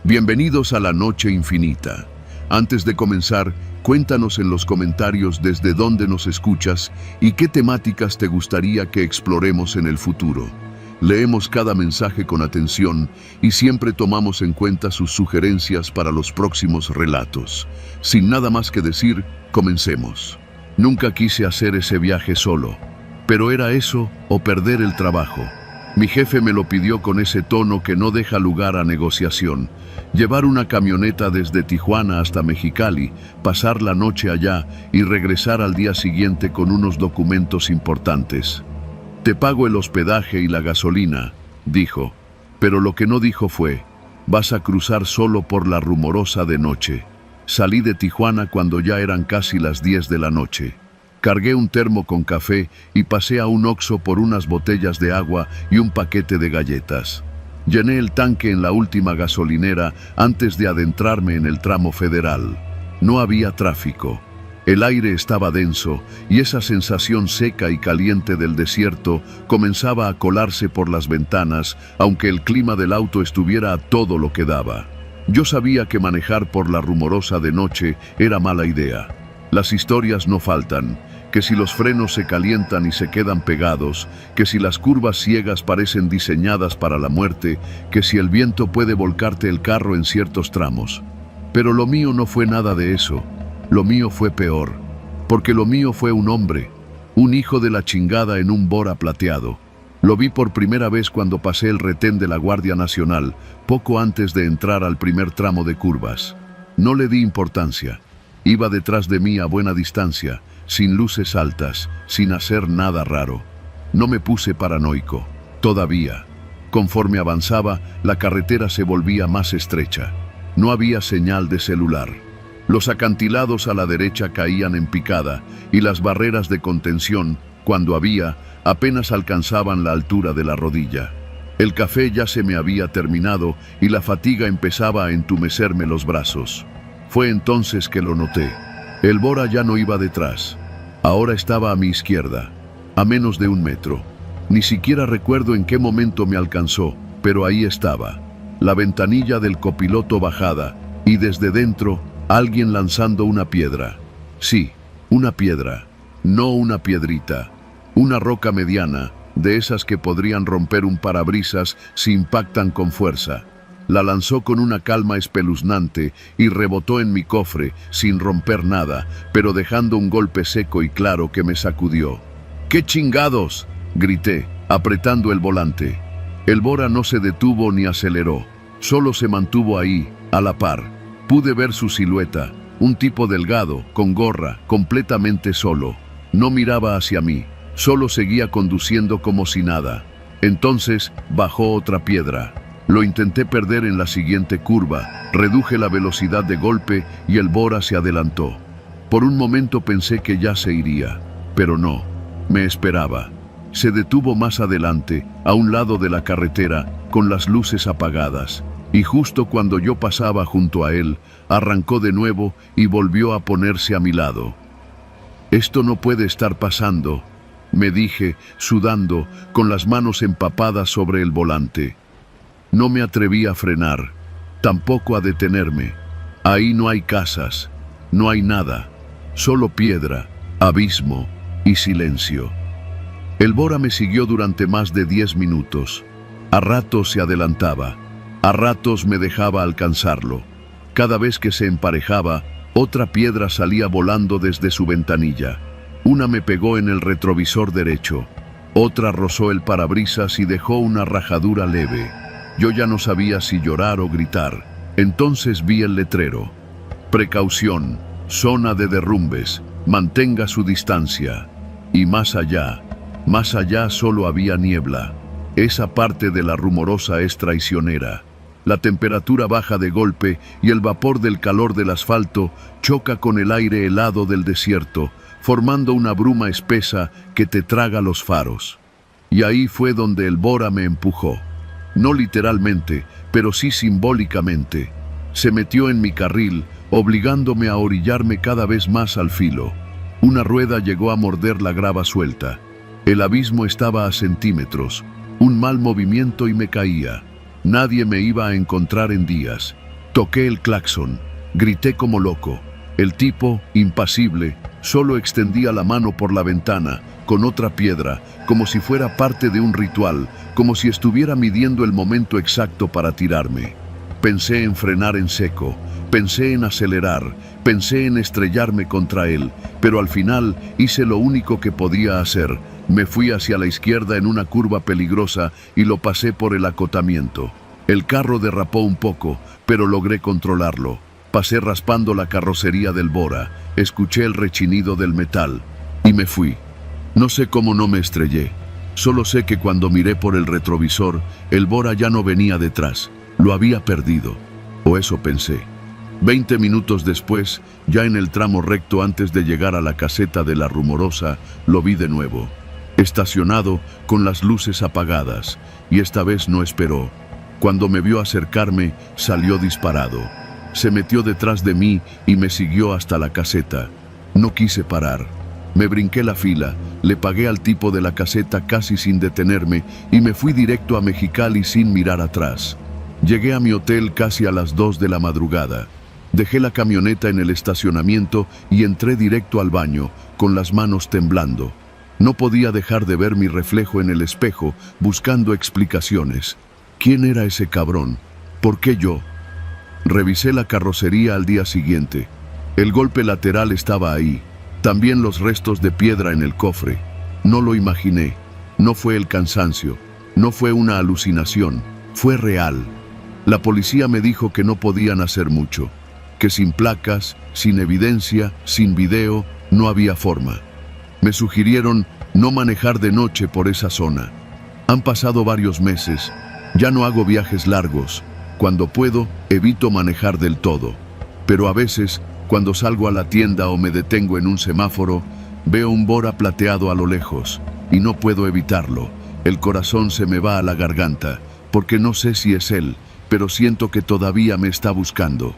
Bienvenidos a la Noche Infinita. Antes de comenzar, cuéntanos en los comentarios desde dónde nos escuchas y qué temáticas te gustaría que exploremos en el futuro. Leemos cada mensaje con atención y siempre tomamos en cuenta sus sugerencias para los próximos relatos. Sin nada más que decir, comencemos. Nunca quise hacer ese viaje solo, pero era eso o perder el trabajo. Mi jefe me lo pidió con ese tono que no deja lugar a negociación. Llevar una camioneta desde Tijuana hasta Mexicali, pasar la noche allá y regresar al día siguiente con unos documentos importantes. Te pago el hospedaje y la gasolina, dijo, pero lo que no dijo fue, vas a cruzar solo por la rumorosa de noche. Salí de Tijuana cuando ya eran casi las 10 de la noche. Cargué un termo con café y pasé a un Oxxo por unas botellas de agua y un paquete de galletas. Llené el tanque en la última gasolinera antes de adentrarme en el tramo federal. No había tráfico. El aire estaba denso y esa sensación seca y caliente del desierto comenzaba a colarse por las ventanas, aunque el clima del auto estuviera a todo lo que daba. Yo sabía que manejar por la rumorosa de noche era mala idea. Las historias no faltan, que si los frenos se calientan y se quedan pegados, que si las curvas ciegas parecen diseñadas para la muerte, que si el viento puede volcarte el carro en ciertos tramos. Pero lo mío no fue nada de eso. Lo mío fue peor, porque lo mío fue un hombre, un hijo de la chingada en un Bora plateado. Lo vi por primera vez cuando pasé el retén de la Guardia Nacional, poco antes de entrar al primer tramo de curvas. No le di importancia. Iba detrás de mí a buena distancia, sin luces altas, sin hacer nada raro. No me puse paranoico, todavía. Conforme avanzaba, la carretera se volvía más estrecha. No había señal de celular. Los acantilados a la derecha caían en picada y las barreras de contención, cuando había, apenas alcanzaban la altura de la rodilla. El café ya se me había terminado y la fatiga empezaba a entumecerme los brazos. Fue entonces que lo noté. El Bora ya no iba detrás. Ahora estaba a mi izquierda, a menos de 1 metro. Ni siquiera recuerdo en qué momento me alcanzó, pero ahí estaba. La ventanilla del copiloto bajada y desde dentro alguien lanzando una piedra. Sí, una piedra, no una piedrita. Una roca mediana, de esas que podrían romper un parabrisas si impactan con fuerza. La lanzó con una calma espeluznante y rebotó en mi cofre, sin romper nada, pero dejando un golpe seco y claro que me sacudió. ¡Qué chingados!, grité, apretando el volante. El Bora no se detuvo ni aceleró, solo se mantuvo ahí, a la par. Pude ver su silueta, un tipo delgado, con gorra, completamente solo. No miraba hacia mí, solo seguía conduciendo como si nada. Entonces bajó otra piedra. Lo intenté perder en la siguiente curva, reduje la velocidad de golpe y el Bora se adelantó. Por un momento pensé que ya se iría, pero no, me esperaba. Se detuvo más adelante, a un lado de la carretera, con las luces apagadas, y justo cuando yo pasaba junto a él, arrancó de nuevo y volvió a ponerse a mi lado. Esto no puede estar pasando, me dije, sudando, con las manos empapadas sobre el volante. No me atreví a frenar, tampoco a detenerme. Ahí no hay casas, no hay nada, solo piedra, abismo y silencio. El Bora me siguió durante más de 10 minutos. A ratos se adelantaba, a ratos me dejaba alcanzarlo. Cada vez que se emparejaba, otra piedra salía volando desde su ventanilla. Una me pegó en el retrovisor derecho, otra rozó el parabrisas y dejó una rajadura leve. Yo ya no sabía si llorar o gritar. Entonces vi el letrero. Precaución, zona de derrumbes, mantenga su distancia. Y más allá solo había niebla. Esa parte de la rumorosa es traicionera. La temperatura baja de golpe y el vapor del calor del asfalto choca con el aire helado del desierto, formando una bruma espesa que te traga los faros. Y ahí fue donde el Bora me empujó. No literalmente, pero sí simbólicamente. Se metió en mi carril, obligándome a orillarme cada vez más al filo. Una rueda llegó a morder la grava suelta. El abismo estaba a centímetros. Un mal movimiento y me caía. Nadie me iba a encontrar en días. Toqué el claxon, grité como loco. El tipo, impasible, solo extendía la mano por la ventana, con otra piedra, como si fuera parte de un ritual, como si estuviera midiendo el momento exacto para tirarme. Pensé en frenar en seco, pensé en acelerar, pensé en estrellarme contra él, pero al final hice lo único que podía hacer. Me fui hacia la izquierda en una curva peligrosa y lo pasé por el acotamiento. El carro derrapó un poco, pero logré controlarlo. Pasé raspando la carrocería del Bora, escuché el rechinido del metal y me fui. No sé cómo no me estrellé. Solo sé que cuando miré por el retrovisor, el Bora ya no venía detrás. Lo había perdido. O eso pensé. 20 minutos después, ya en el tramo recto antes de llegar a la caseta de La Rumorosa, lo vi de nuevo. Estacionado, con las luces apagadas, y esta vez no esperó. Cuando me vio acercarme, salió disparado. Se metió detrás de mí y me siguió hasta la caseta. No quise parar. Me brinqué la fila, le pagué al tipo de la caseta casi sin detenerme y me fui directo a Mexicali sin mirar atrás. Llegué a mi hotel casi a las 2 de la madrugada. Dejé la camioneta en el estacionamiento y entré directo al baño, con las manos temblando. No podía dejar de ver mi reflejo en el espejo, buscando explicaciones. ¿Quién era ese cabrón? ¿Por qué yo? Revisé la carrocería al día siguiente. El golpe lateral estaba ahí. También los restos de piedra en el cofre. No lo imaginé. No fue el cansancio. No fue una alucinación. Fue real. La policía me dijo que no podían hacer mucho. Que sin placas, sin evidencia, sin video, no había forma. Me sugirieron no manejar de noche por esa zona. Han pasado varios meses. Ya no hago viajes largos. Cuando puedo, evito manejar del todo. Pero a veces, cuando salgo a la tienda o me detengo en un semáforo, veo un Bora plateado a lo lejos, y no puedo evitarlo. El corazón se me va a la garganta, porque no sé si es él, pero siento que todavía me está buscando.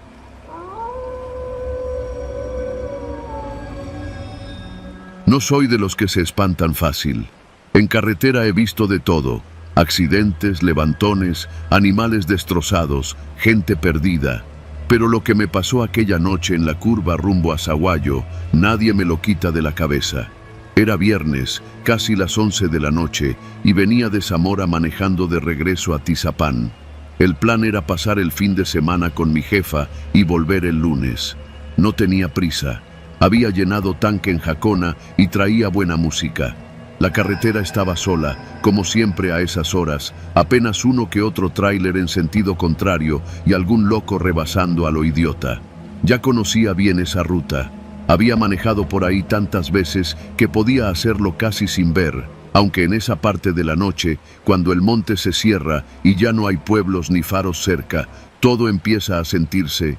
No soy de los que se espantan fácil. En carretera he visto de todo. Accidentes, levantones, animales destrozados, gente perdida. Pero lo que me pasó aquella noche en la curva rumbo a Sahuayo, nadie me lo quita de la cabeza. Era viernes, casi las 11 de la noche, y venía de Zamora manejando de regreso a Tizapán. El plan era pasar el fin de semana con mi jefa y volver el lunes. No tenía prisa. Había llenado tanque en Jacona y traía buena música. La carretera estaba sola, como siempre a esas horas, apenas uno que otro tráiler en sentido contrario y algún loco rebasando a lo idiota. Ya conocía bien esa ruta. Había manejado por ahí tantas veces que podía hacerlo casi sin ver, aunque en esa parte de la noche, cuando el monte se cierra y ya no hay pueblos ni faros cerca, todo empieza a sentirse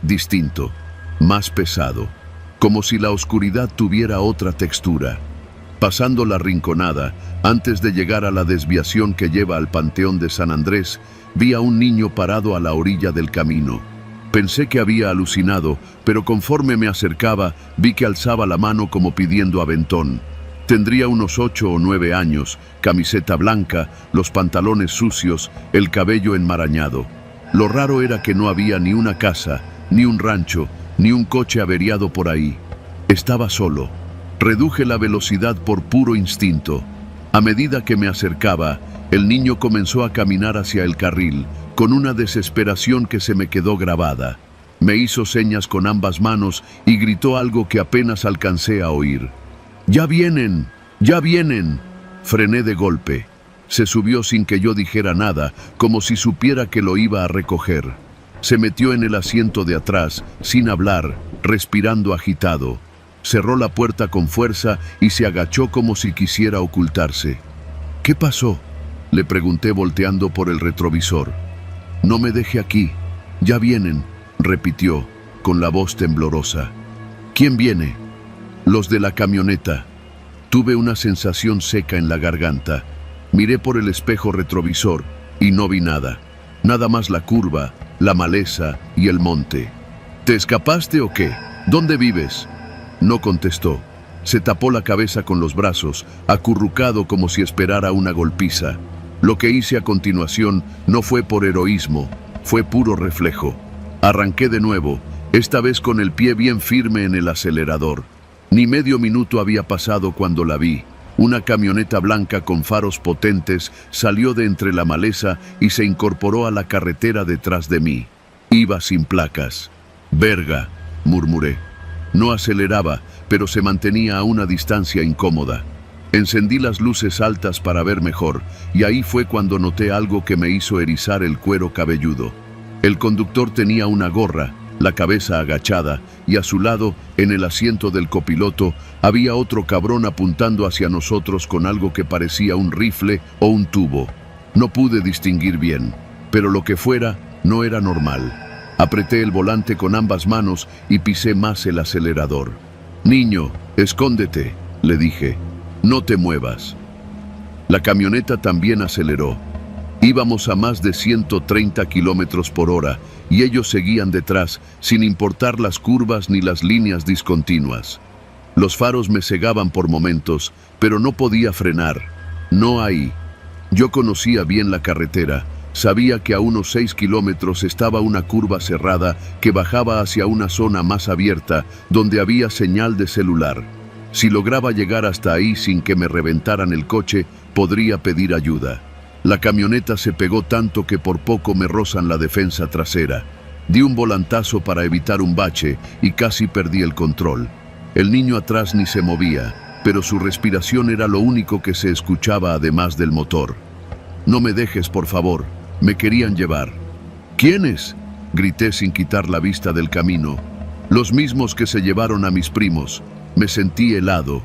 distinto, más pesado, como si la oscuridad tuviera otra textura. Pasando la Rinconada, antes de llegar a la desviación que lleva al Panteón de San Andrés, vi a un niño parado a la orilla del camino. Pensé que había alucinado, pero conforme me acercaba, vi que alzaba la mano como pidiendo aventón. Tendría unos 8 o 9 años, camiseta blanca, los pantalones sucios, el cabello enmarañado. Lo raro era que no había ni una casa, ni un rancho, ni un coche averiado por ahí. Estaba solo. Reduje la velocidad por puro instinto. A medida que me acercaba, el niño comenzó a caminar hacia el carril, con una desesperación que se me quedó grabada. Me hizo señas con ambas manos y gritó algo que apenas alcancé a oír. ¡Ya vienen! ¡Ya vienen! Frené de golpe. Se subió sin que yo dijera nada, como si supiera que lo iba a recoger. Se metió en el asiento de atrás, sin hablar, respirando agitado. Cerró la puerta con fuerza y se agachó como si quisiera ocultarse. ¿Qué pasó?, le pregunté volteando por el retrovisor. No me deje aquí. Ya vienen, repitió, con la voz temblorosa. ¿Quién viene? Los de la camioneta. Tuve una sensación seca en la garganta. Miré por el espejo retrovisor y no vi nada. Nada más la curva, la maleza y el monte. ¿Te escapaste o qué? ¿Dónde vives? No contestó. Se tapó la cabeza con los brazos, acurrucado como si esperara una golpiza. Lo que hice a continuación no fue por heroísmo, fue puro reflejo. Arranqué de nuevo, esta vez con el pie bien firme en el acelerador. Ni medio minuto había pasado cuando la vi. Una camioneta blanca con faros potentes salió de entre la maleza y se incorporó a la carretera detrás de mí. Iba sin placas. «Verga», murmuré. No aceleraba, pero se mantenía a una distancia incómoda. Encendí las luces altas para ver mejor, y ahí fue cuando noté algo que me hizo erizar el cuero cabelludo. El conductor tenía una gorra, la cabeza agachada, y a su lado, en el asiento del copiloto, había otro cabrón apuntando hacia nosotros con algo que parecía un rifle o un tubo. No pude distinguir bien, pero lo que fuera, no era normal. Apreté el volante con ambas manos y pisé más el acelerador. «Niño, escóndete», le dije. «No te muevas». La camioneta también aceleró. Íbamos a más de 130 kilómetros por hora y ellos seguían detrás, sin importar las curvas ni las líneas discontinuas. Los faros me cegaban por momentos, pero no podía frenar. No ahí. Yo conocía bien la carretera. Sabía que a unos 6 kilómetros estaba una curva cerrada que bajaba hacia una zona más abierta, donde había señal de celular. Si lograba llegar hasta ahí sin que me reventaran el coche, podría pedir ayuda. La camioneta se pegó tanto que por poco me rozan la defensa trasera. Di un volantazo para evitar un bache y casi perdí el control. El niño atrás ni se movía, pero su respiración era lo único que se escuchaba además del motor. «No me dejes, por favor», me querían llevar. «¿Quiénes?», grité sin quitar la vista del camino. «Los mismos que se llevaron a mis primos». Me sentí helado.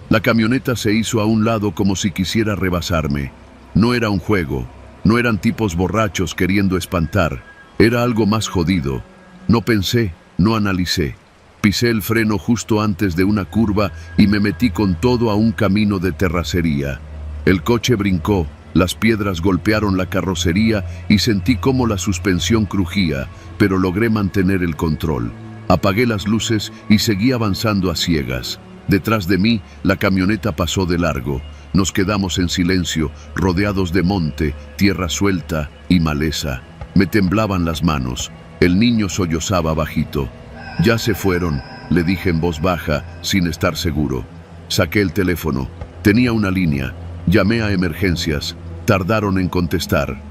La camioneta se hizo a un lado como si quisiera rebasarme. No era un juego, no eran tipos borrachos queriendo espantar, era algo más jodido. No pensé, no analicé. Pisé el freno justo antes de una curva y me metí con todo a un camino de terracería. El coche brincó, las piedras golpearon la carrocería y sentí cómo la suspensión crujía, pero logré mantener el control. Apagué las luces y seguí avanzando a ciegas. Detrás de mí, la camioneta pasó de largo. Nos quedamos en silencio, rodeados de monte, tierra suelta y maleza. Me temblaban las manos. El niño sollozaba bajito. «Ya se fueron», le dije en voz baja, sin estar seguro. Saqué el teléfono. Tenía una línea. Llamé a emergencias. Tardaron en contestar.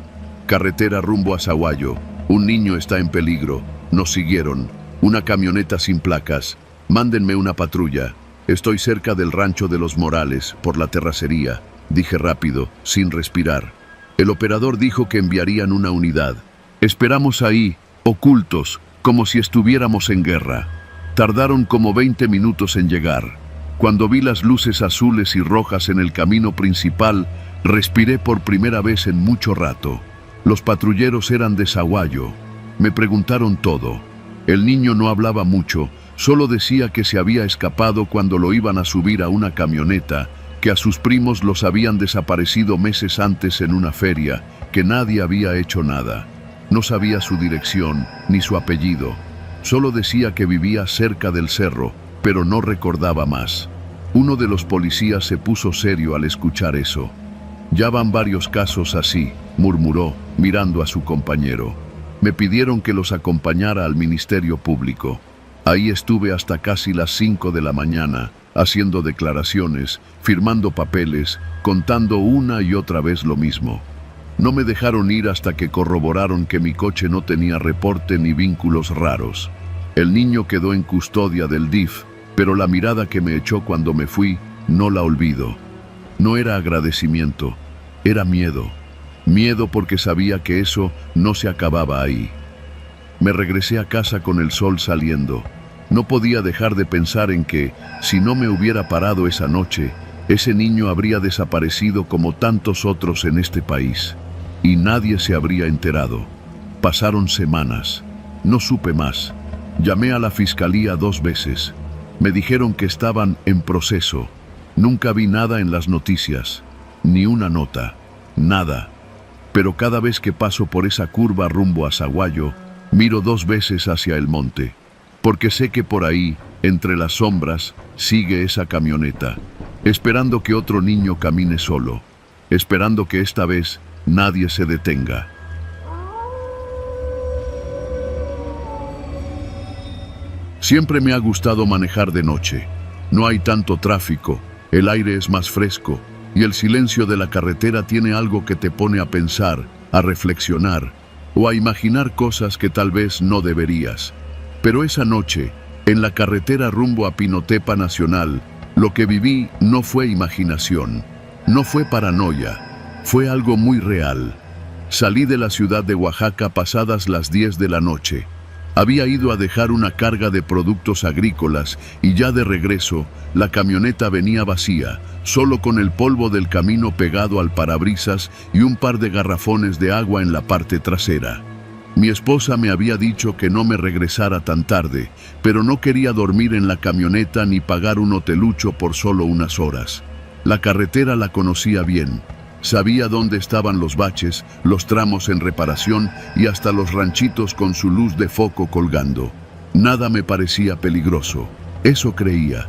«Carretera rumbo a Sahuayo. Un niño está en peligro». Nos siguieron. Una camioneta sin placas. «Mándenme una patrulla. Estoy cerca del rancho de los Morales, por la terracería», dije rápido, sin respirar. El operador dijo que enviarían una unidad. Esperamos ahí, ocultos, como si estuviéramos en guerra. Tardaron como 20 minutos en llegar. Cuando vi las luces azules y rojas en el camino principal, respiré por primera vez en mucho rato. Los patrulleros eran de Sahuayo. Me preguntaron todo. El niño no hablaba mucho, solo decía que se había escapado cuando lo iban a subir a una camioneta, que a sus primos los habían desaparecido meses antes en una feria, que nadie había hecho nada. No sabía su dirección, ni su apellido. Solo decía que vivía cerca del cerro, pero no recordaba más. Uno de los policías se puso serio al escuchar eso. «Ya van varios casos así», murmuró, mirando a su compañero. Me pidieron que los acompañara al Ministerio Público. Ahí estuve hasta casi las 5 de la mañana, haciendo declaraciones, firmando papeles, contando una y otra vez lo mismo. No me dejaron ir hasta que corroboraron que mi coche no tenía reporte ni vínculos raros. El niño quedó en custodia del DIF, pero la mirada que me echó cuando me fui, no la olvido. No era agradecimiento, era miedo. Miedo porque sabía que eso no se acababa ahí. Me regresé a casa con el sol saliendo. No podía dejar de pensar en que, si no me hubiera parado esa noche, ese niño habría desaparecido como tantos otros en este país. Y nadie se habría enterado. Pasaron semanas. No supe más. Llamé a la fiscalía 2 veces. Me dijeron que estaban en proceso. Nunca vi nada en las noticias. Ni una nota. Nada. Pero cada vez que paso por esa curva rumbo a Sahuayo, miro 2 veces hacia el monte, porque sé que por ahí, entre las sombras, sigue esa camioneta, esperando que otro niño camine solo, esperando que esta vez nadie se detenga. Siempre me ha gustado manejar de noche. No hay tanto tráfico, el aire es más fresco y el silencio de la carretera tiene algo que te pone a pensar, a reflexionar o a imaginar cosas que tal vez no deberías. Pero esa noche, en la carretera rumbo a Pinotepa Nacional, lo que viví no fue imaginación, no fue paranoia, fue algo muy real. Salí de la ciudad de Oaxaca pasadas las 10 de la noche. Había ido a dejar una carga de productos agrícolas y ya de regreso, la camioneta venía vacía, solo con el polvo del camino pegado al parabrisas y un par de garrafones de agua en la parte trasera. Mi esposa me había dicho que no me regresara tan tarde, pero no quería dormir en la camioneta ni pagar un hotelucho por solo unas horas. La carretera la conocía bien. Sabía dónde estaban los baches, los tramos en reparación y hasta los ranchitos con su luz de foco colgando. Nada me parecía peligroso. Eso creía.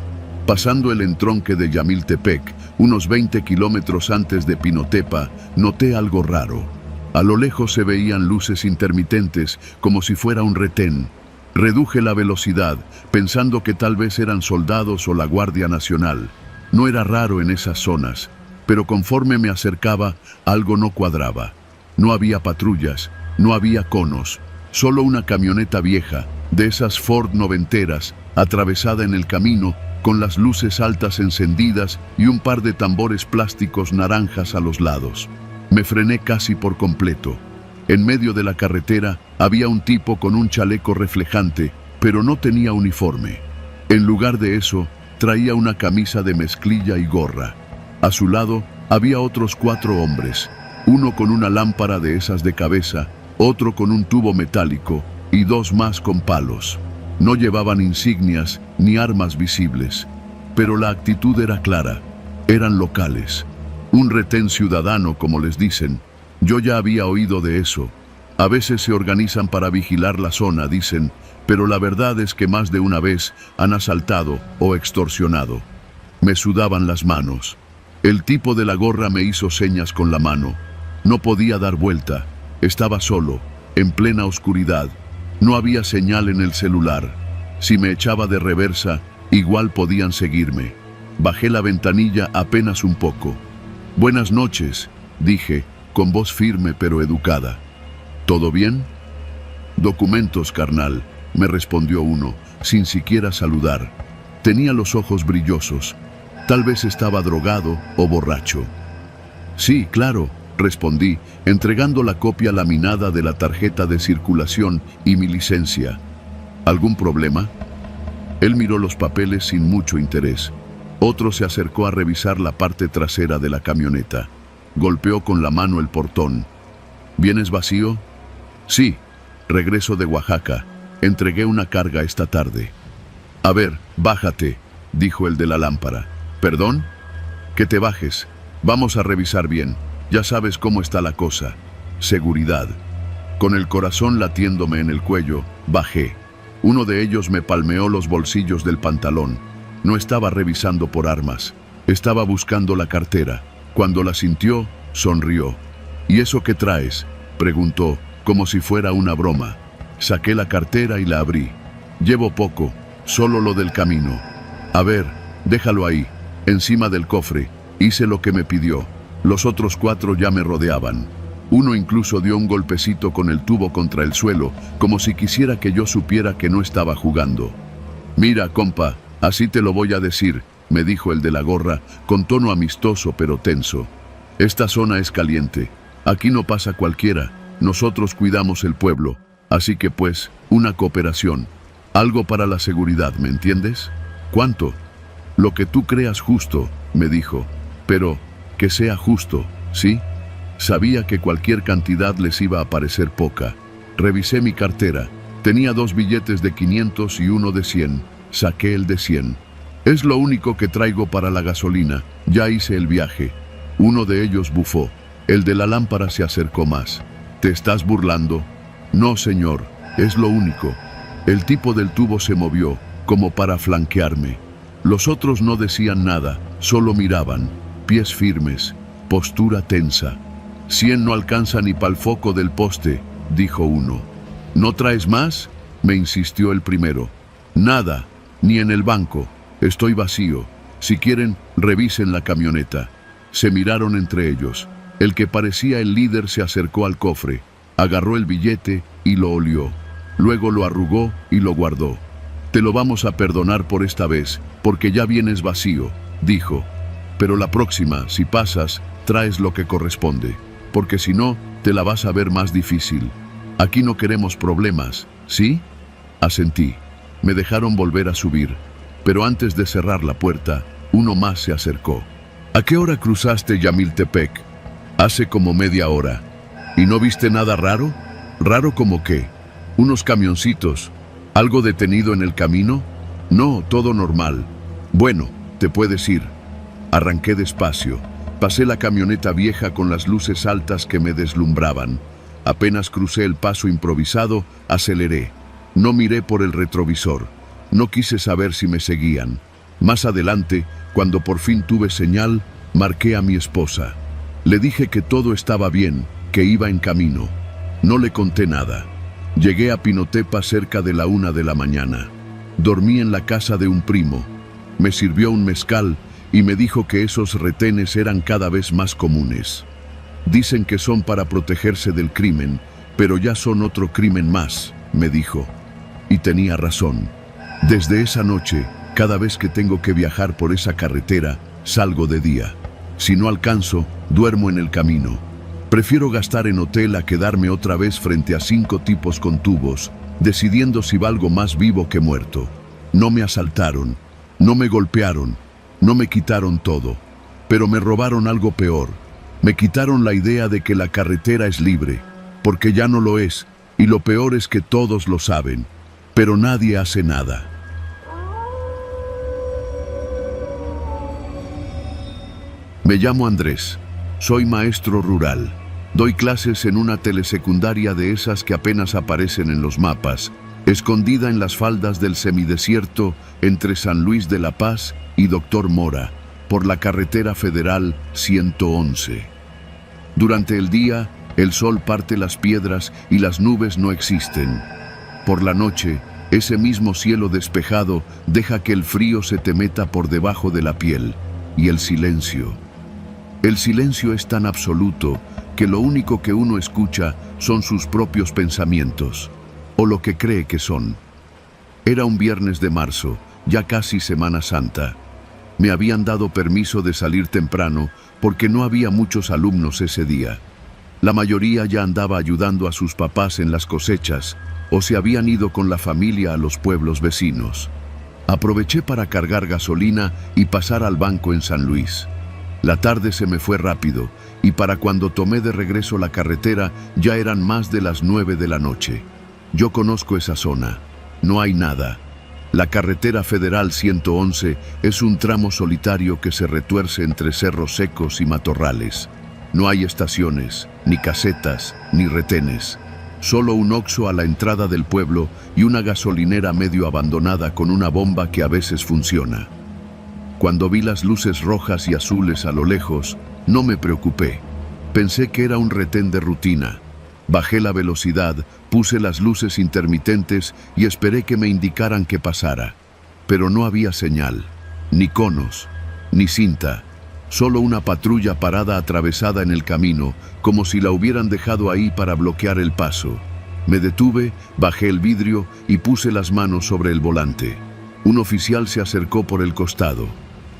Pasando el entronque de Yamiltepec, unos 20 kilómetros antes de Pinotepa, noté algo raro. A lo lejos se veían luces intermitentes, como si fuera un retén. Reduje la velocidad, pensando que tal vez eran soldados o la Guardia Nacional. No era raro en esas zonas, pero conforme me acercaba, algo no cuadraba. No había patrullas, no había conos, solo una camioneta vieja, de esas Ford noventeras, atravesada en el camino, con las luces altas encendidas y un par de tambores plásticos naranjas a los lados. Me frené casi por completo. En medio de la carretera había un tipo con un chaleco reflejante, pero no tenía uniforme. En lugar de eso, traía una camisa de mezclilla y gorra. A su lado había otros 4 hombres, uno con una lámpara de esas de cabeza, otro con un tubo metálico y 2 más con palos. No llevaban insignias ni armas visibles, pero la actitud era clara. Eran locales. Un retén ciudadano, como les dicen. Yo ya había oído de eso. A veces se organizan para vigilar la zona, dicen, pero la verdad es que más de una vez han asaltado o extorsionado. Me sudaban las manos. El tipo de la gorra me hizo señas con la mano. No podía dar vuelta. Estaba solo, en plena oscuridad. No había señal en el celular. Si me echaba de reversa, igual podían seguirme. Bajé la ventanilla apenas un poco. «Buenas noches», dije, con voz firme pero educada. «¿Todo bien?» «Documentos, carnal», me respondió uno, sin siquiera saludar. Tenía los ojos brillosos. Tal vez estaba drogado o borracho. «Sí, claro», respondí, entregando la copia laminada de la tarjeta de circulación y mi licencia. «¿Algún problema?» Él miró los papeles sin mucho interés. Otro se acercó a revisar la parte trasera de la camioneta. Golpeó con la mano el portón. «¿Vienes vacío?» «Sí, regreso de Oaxaca. Entregué una carga esta tarde». «A ver, bájate», dijo el de la lámpara. «¿Perdón?» «Que te bajes. Vamos a revisar bien. Ya sabes cómo está la cosa. Seguridad». Con el corazón latiéndome en el cuello, bajé. Uno de ellos me palmeó los bolsillos del pantalón. No estaba revisando por armas. Estaba buscando la cartera. Cuando la sintió, sonrió. «¿Y eso qué traes?», preguntó, como si fuera una broma. Saqué la cartera y la abrí. «Llevo poco, solo lo del camino». «A ver, déjalo ahí, encima del cofre». Hice lo que me pidió. Los otros 4 ya me rodeaban. Uno incluso dio un golpecito con el tubo contra el suelo, como si quisiera que yo supiera que no estaba jugando. «Mira, compa, así te lo voy a decir», me dijo el de la gorra, con tono amistoso pero tenso. «Esta zona es caliente. Aquí no pasa cualquiera. Nosotros cuidamos el pueblo. Así que pues, una cooperación. Algo para la seguridad, ¿me entiendes?» «¿Cuánto?» «Lo que tú creas justo», me dijo. «Pero, que sea justo, ¿sí?» Sabía que cualquier cantidad les iba a parecer poca. Revisé mi cartera. Tenía 2 billetes de 500 y uno de 100. Saqué el de 100. «Es lo único que traigo para la gasolina. Ya hice el viaje». Uno de ellos bufó. El de la lámpara se acercó más. «¿Te estás burlando?» «No, señor. Es lo único». El tipo del tubo se movió, como para flanquearme. Los otros no decían nada, solo miraban. Pies firmes, postura tensa. «100 no alcanza ni pa'l foco del poste», dijo uno. «¿No traes más?», me insistió el primero. Nada, ni en el banco. Estoy vacío. Si quieren, revisen la camioneta. Se miraron entre ellos. El que parecía el líder se acercó al cofre, agarró el billete y lo olió. Luego lo arrugó y lo guardó. Te lo vamos a perdonar por esta vez, porque ya vienes vacío, dijo. Pero la próxima, si pasas, traes lo que corresponde, porque si no, te la vas a ver más difícil. Aquí no queremos problemas, ¿sí? Asentí. Me dejaron volver a subir, pero antes de cerrar la puerta, uno más se acercó. ¿A qué hora cruzaste Yamiltepec? Hace como media hora. ¿Y no viste nada raro? ¿Raro como qué? Unos camioncitos. ¿Algo detenido en el camino? No, todo normal. Bueno, te puedes ir. Arranqué despacio. Pasé la camioneta vieja con las luces altas que me deslumbraban. Apenas crucé el paso improvisado, aceleré. No miré por el retrovisor. No quise saber si me seguían. Más adelante, cuando por fin tuve señal, marqué a mi esposa. Le dije que todo estaba bien, que iba en camino. No le conté nada. Llegué a Pinotepa cerca de la 1 de la mañana. Dormí en la casa de un primo. Me sirvió un mezcal y me dijo que esos retenes eran cada vez más comunes. Dicen que son para protegerse del crimen, pero ya son otro crimen más, me dijo. Y tenía razón. Desde esa noche, cada vez que tengo que viajar por esa carretera, salgo de día. Si no alcanzo, duermo en el camino. Prefiero gastar en hotel a quedarme otra vez frente a 5 tipos con tubos, decidiendo si valgo más vivo que muerto. No me asaltaron, no me golpearon, no me quitaron todo, pero me robaron algo peor. Me quitaron la idea de que la carretera es libre, porque ya no lo es, y lo peor es que todos lo saben, pero nadie hace nada. Me llamo Andrés, soy maestro rural. Doy clases en una telesecundaria de esas que apenas aparecen en los mapas, escondida en las faldas del semidesierto entre San Luis de la Paz y Doctor Mora, por la carretera federal 111. Durante el día, el sol parte las piedras y las nubes no existen. Por la noche, ese mismo cielo despejado deja que el frío se te meta por debajo de la piel, y el silencio. El silencio es tan absoluto que lo único que uno escucha son sus propios pensamientos, o lo que cree que son. Era un viernes de marzo, ya casi Semana Santa. Me habían dado permiso de salir temprano porque no había muchos alumnos ese día. La mayoría ya andaba ayudando a sus papás en las cosechas o se habían ido con la familia a los pueblos vecinos. Aproveché para cargar gasolina y pasar al banco en San Luis. La tarde se me fue rápido y para cuando tomé de regreso la carretera ya eran más de las 9 de la noche. Yo conozco esa zona. No hay nada. La carretera federal 111 es un tramo solitario que se retuerce entre cerros secos y matorrales. No hay estaciones, ni casetas, ni retenes. Solo un Oxxo a la entrada del pueblo y una gasolinera medio abandonada con una bomba que a veces funciona. Cuando vi las luces rojas y azules a lo lejos, no me preocupé. Pensé que era un retén de rutina. Bajé la velocidad, puse las luces intermitentes y esperé que me indicaran que pasara. Pero no había señal, ni conos, ni cinta. Solo una patrulla parada atravesada en el camino, como si la hubieran dejado ahí para bloquear el paso. Me detuve, bajé el vidrio y puse las manos sobre el volante. Un oficial se acercó por el costado.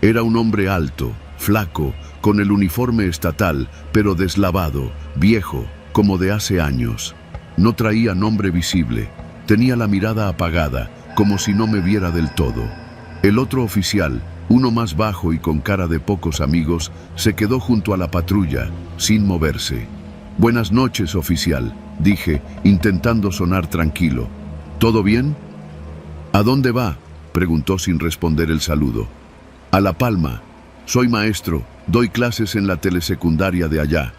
Era un hombre alto, flaco, con el uniforme estatal, pero deslavado, viejo, como de hace años. No traía nombre visible. Tenía la mirada apagada, como si no me viera del todo. El otro oficial, uno más bajo y con cara de pocos amigos, se quedó junto a la patrulla, sin moverse. «Buenas noches, oficial», dije, intentando sonar tranquilo. «¿Todo bien?» «¿A dónde va?», preguntó sin responder el saludo. «A La Palma. Soy maestro, doy clases en la telesecundaria de allá».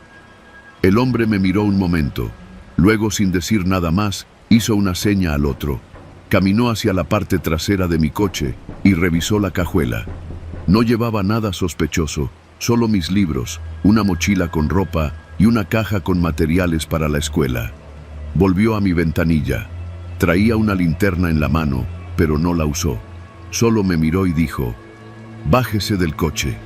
El hombre me miró un momento. Luego, sin decir nada más, hizo una seña al otro. Caminó hacia la parte trasera de mi coche y revisó la cajuela. No llevaba nada sospechoso, solo mis libros, una mochila con ropa y una caja con materiales para la escuela. Volvió a mi ventanilla. Traía una linterna en la mano pero no la usó. Solo me miró y dijo: «Bájese del coche».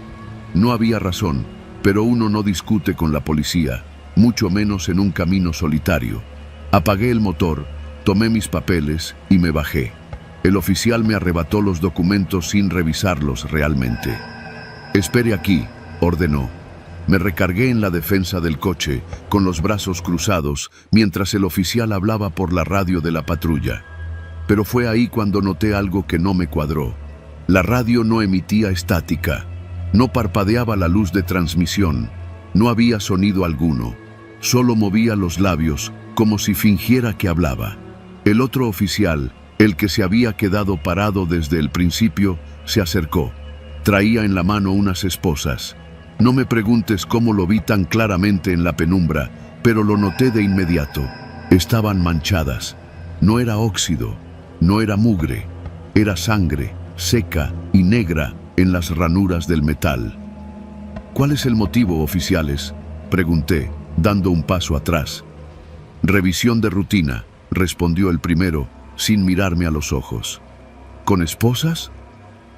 No había razón, pero uno no discute con la policía, mucho menos en un camino solitario. Apagué el motor, tomé mis papeles y me bajé. El oficial me arrebató los documentos sin revisarlos realmente. «Espere aquí», ordenó. Me recargué en la defensa del coche, con los brazos cruzados, mientras el oficial hablaba por la radio de la patrulla. Pero fue ahí cuando noté algo que no me cuadró. La radio no emitía estática. No parpadeaba la luz de transmisión. No había sonido alguno. Solo movía los labios, como si fingiera que hablaba. El otro oficial, el que se había quedado parado desde el principio, se acercó. Traía en la mano unas esposas. No me preguntes cómo lo vi tan claramente en la penumbra, pero lo noté de inmediato. Estaban manchadas. No era óxido, no era mugre, era sangre, seca y negra en las ranuras del metal. «¿Cuál es el motivo, oficiales?», pregunté, dando un paso atrás. «Revisión de rutina», respondió el primero, sin mirarme a los ojos. «¿Con esposas?».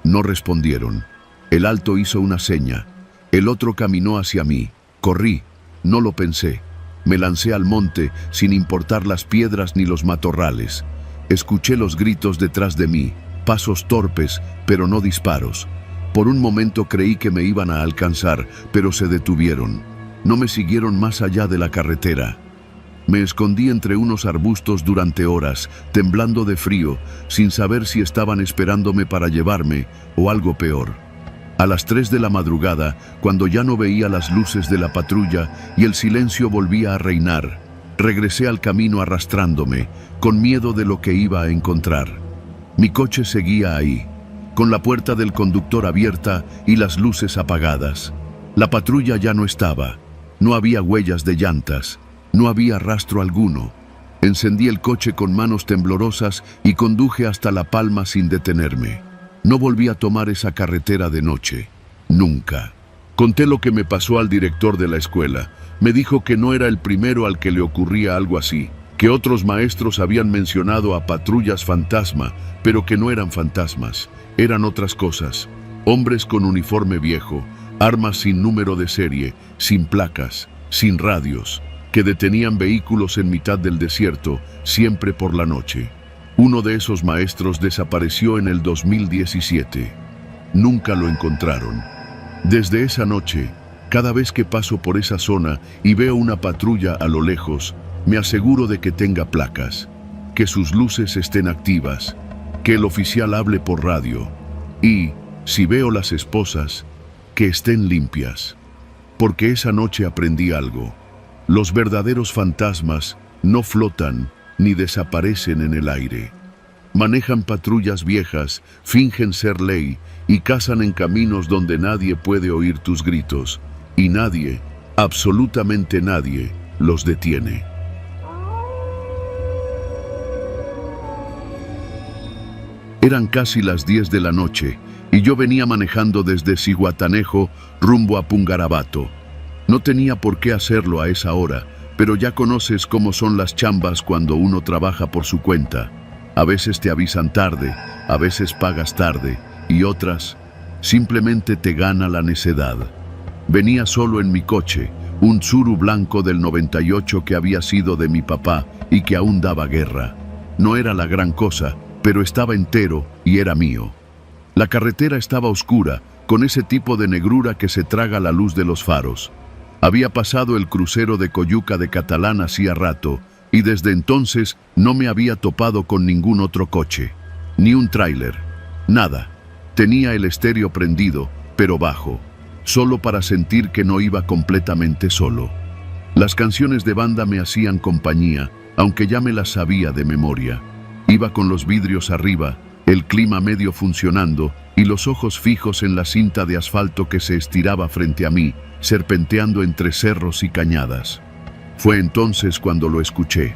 No respondieron. El alto hizo una seña. El otro caminó hacia mí. Corrí. No lo pensé. Me lancé al monte, sin importar las piedras ni los matorrales. Escuché los gritos detrás de mí, pasos torpes, pero no disparos. Por un momento creí que me iban a alcanzar, pero se detuvieron. No me siguieron más allá de la carretera. Me escondí entre unos arbustos durante horas, temblando de frío, sin saber si estaban esperándome para llevarme o algo peor. A las 3 de la madrugada, cuando ya no veía las luces de la patrulla y el silencio volvía a reinar, regresé al camino arrastrándome, con miedo de lo que iba a encontrar. Mi coche seguía ahí, con la puerta del conductor abierta y las luces apagadas. La patrulla ya no estaba. No había huellas de llantas. No había rastro alguno. Encendí el coche con manos temblorosas y conduje hasta La Palma sin detenerme. No volví a tomar esa carretera de noche. Nunca. Conté lo que me pasó al director de la escuela. Me dijo que no era el primero al que le ocurría algo así, que otros maestros habían mencionado a patrullas fantasma, pero que no eran fantasmas, eran otras cosas. Hombres con uniforme viejo, armas sin número de serie, sin placas, sin radios, que detenían vehículos en mitad del desierto, siempre por la noche. Uno de esos maestros desapareció en el 2017. Nunca lo encontraron. Desde esa noche, cada vez que paso por esa zona y veo una patrulla a lo lejos, me aseguro de que tenga placas, que sus luces estén activas, que el oficial hable por radio y, si veo las esposas, que estén limpias. Porque esa noche aprendí algo. Los verdaderos fantasmas no flotan ni desaparecen en el aire. Manejan patrullas viejas, fingen ser ley y cazan en caminos donde nadie puede oír tus gritos. Y nadie, absolutamente nadie, los detiene. Eran casi las 10 de la noche y yo venía manejando desde Zihuatanejo rumbo a Pungarabato. No tenía por qué hacerlo a esa hora, pero ya conoces cómo son las chambas cuando uno trabaja por su cuenta. A veces te avisan tarde, a veces pagas tarde y otras, simplemente te gana la necedad. Venía solo en mi coche, un Tsuru blanco del 98 que había sido de mi papá y que aún daba guerra. No era la gran cosa, pero estaba entero y era mío. La carretera estaba oscura, con ese tipo de negrura que se traga la luz de los faros. Había pasado el crucero de Coyuca de Catalán hacía rato, y desde entonces no me había topado con ningún otro coche, ni un tráiler, nada. Tenía el estéreo prendido, pero bajo, solo para sentir que no iba completamente solo. Las canciones de banda me hacían compañía, aunque ya me las sabía de memoria. Iba con los vidrios arriba, el clima medio funcionando y los ojos fijos en la cinta de asfalto que se estiraba frente a mí, serpenteando entre cerros y cañadas. Fue entonces cuando lo escuché.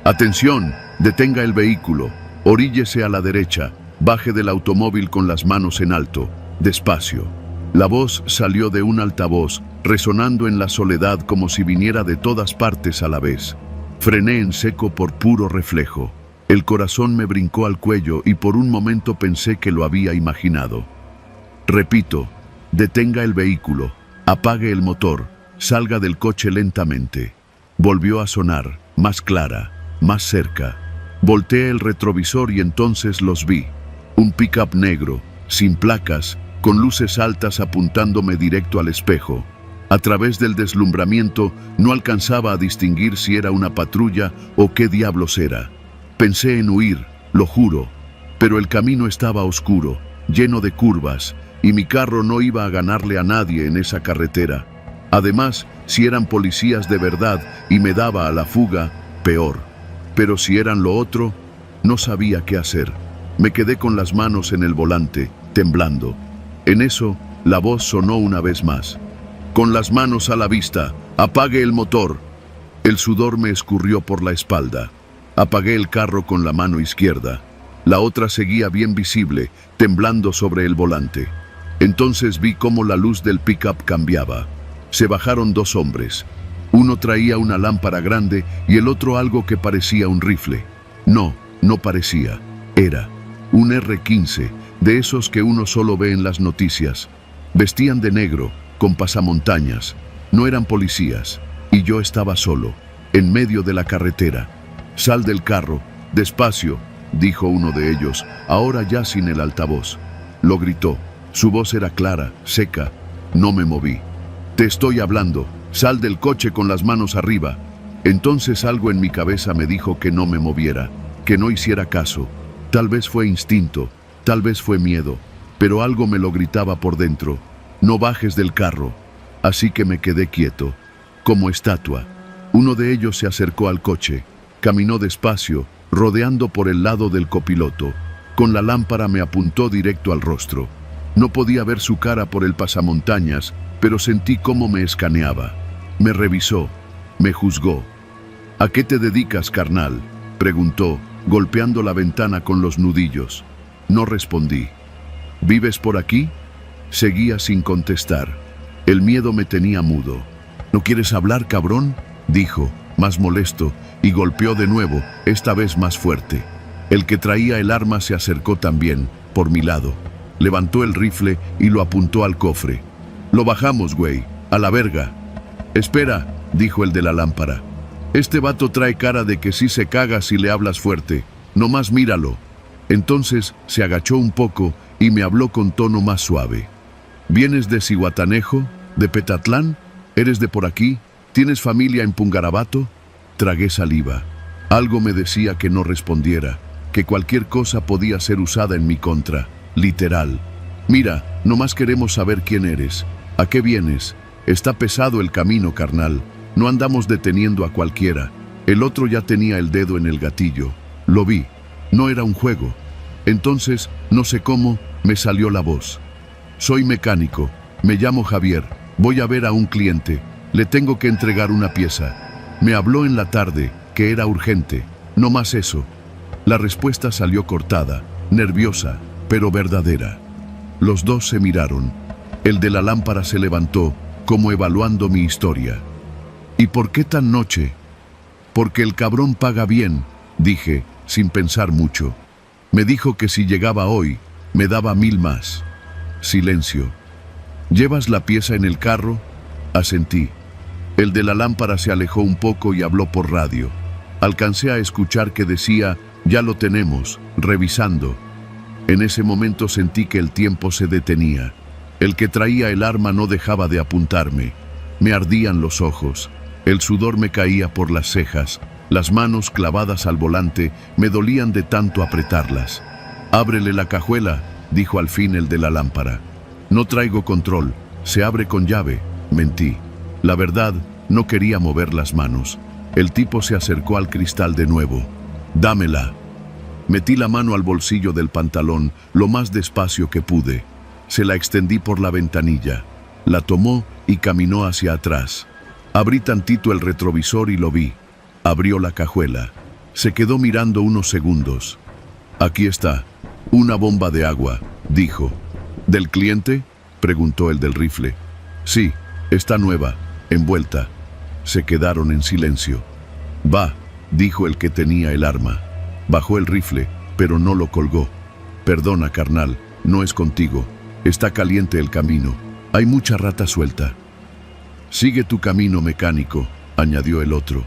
«Atención, detenga el vehículo, oríllese a la derecha, baje del automóvil con las manos en alto, despacio». La voz salió de un altavoz, resonando en la soledad como si viniera de todas partes a la vez. Frené en seco por puro reflejo. El corazón me brincó al cuello y por un momento pensé que lo había imaginado. Repito, detenga el vehículo, apague el motor, salga del coche lentamente. Volvió a sonar, más clara, más cerca. Volteé el retrovisor y entonces los vi. Un pick-up negro, sin placas, con luces altas apuntándome directo al espejo. A través del deslumbramiento no alcanzaba a distinguir si era una patrulla o qué diablos era. Pensé en huir, lo juro, pero el camino estaba oscuro, lleno de curvas, y mi carro no iba a ganarle a nadie en esa carretera. Además, si eran policías de verdad y me daba a la fuga, peor. Pero si eran lo otro, no sabía qué hacer. Me quedé con las manos en el volante, temblando. En eso, la voz sonó una vez más. Con las manos a la vista, apague el motor. El sudor me escurrió por la espalda. Apagué el carro con la mano izquierda. La otra seguía bien visible, temblando sobre el volante. Entonces vi cómo la luz del pick-up cambiaba. Se bajaron dos hombres. Uno traía una lámpara grande y el otro algo que parecía un rifle. No parecía. Era un R-15, de esos que uno solo ve en las noticias. Vestían de negro, con pasamontañas. No eran policías. Y yo estaba solo, en medio de la carretera. Sal del carro, despacio, dijo uno de ellos, ahora ya sin el altavoz. Lo gritó. Su voz era clara, seca. No me moví. Te estoy hablando. Sal del coche con las manos arriba. Entonces algo en mi cabeza me dijo que no me moviera, que no hiciera caso. Tal vez fue instinto, tal vez fue miedo, pero algo me lo gritaba por dentro. No bajes del carro. Así que me quedé quieto, como estatua. Uno de ellos se acercó al coche. Caminó despacio, rodeando por el lado del copiloto. Con la lámpara me apuntó directo al rostro. No podía ver su cara por el pasamontañas, pero sentí cómo me escaneaba. Me revisó, me juzgó. ¿A qué te dedicas, carnal?, preguntó, golpeando la ventana con los nudillos. No respondí. ¿Vives por aquí? Seguía sin contestar. El miedo me tenía mudo. ¿No quieres hablar, cabrón?, dijo, más molesto, y golpeó de nuevo, esta vez más fuerte. El que traía el arma se acercó también, por mi lado. Levantó el rifle y lo apuntó al cofre. Lo bajamos, güey, a la verga. Espera, dijo el de la lámpara. Este vato trae cara de que sí se caga si le hablas fuerte. Nomás míralo. Entonces se agachó un poco y me habló con tono más suave. ¿Vienes de Zihuatanejo? ¿De Petatlán? ¿Eres de por aquí? ¿Tienes familia en Pungarabato? Tragué saliva. Algo me decía que no respondiera, que cualquier cosa podía ser usada en mi contra, literal. Mira, nomás queremos saber quién eres. ¿A qué vienes? Está pesado el camino, carnal. No andamos deteniendo a cualquiera. El otro ya tenía el dedo en el gatillo. Lo vi. No era un juego. Entonces, no sé cómo, me salió la voz. Soy mecánico. Me llamo Javier. Voy a ver a un cliente. Le tengo que entregar una pieza. Me habló en la tarde, que era urgente. No más eso. La respuesta salió cortada, nerviosa, pero verdadera. Los dos se miraron. El de la lámpara se levantó, como evaluando mi historia. ¿Y por qué tan noche? Porque el cabrón paga bien, dije, sin pensar mucho. Me dijo que si llegaba hoy, me daba 1000 más. Silencio. ¿Llevas la pieza en el carro? Asentí. El de la lámpara se alejó un poco y habló por radio. Alcancé a escuchar que decía, ya lo tenemos, revisando. En ese momento sentí que el tiempo se detenía. El que traía el arma no dejaba de apuntarme. Me ardían los ojos. El sudor me caía por las cejas. Las manos clavadas al volante me dolían de tanto apretarlas. Ábrele la cajuela, dijo al fin el de la lámpara. No traigo control. Se abre con llave. Mentí. La verdad, no quería mover las manos. El tipo se acercó al cristal de nuevo. Dámela. Metí la mano al bolsillo del pantalón lo más despacio que pude. Se la extendí por la ventanilla. La tomó y caminó hacia atrás. Abrí tantito el retrovisor y lo vi. Abrió la cajuela. Se quedó mirando unos segundos. Aquí está. Una bomba de agua, dijo. ¿Del cliente?, preguntó el del rifle. Sí, está nueva, envuelta. Se quedaron en silencio. Va, dijo el que tenía el arma. Bajó el rifle, pero no lo colgó. Perdona, carnal, no es contigo. Está caliente el camino. Hay mucha rata suelta. Sigue tu camino, mecánico, añadió el otro.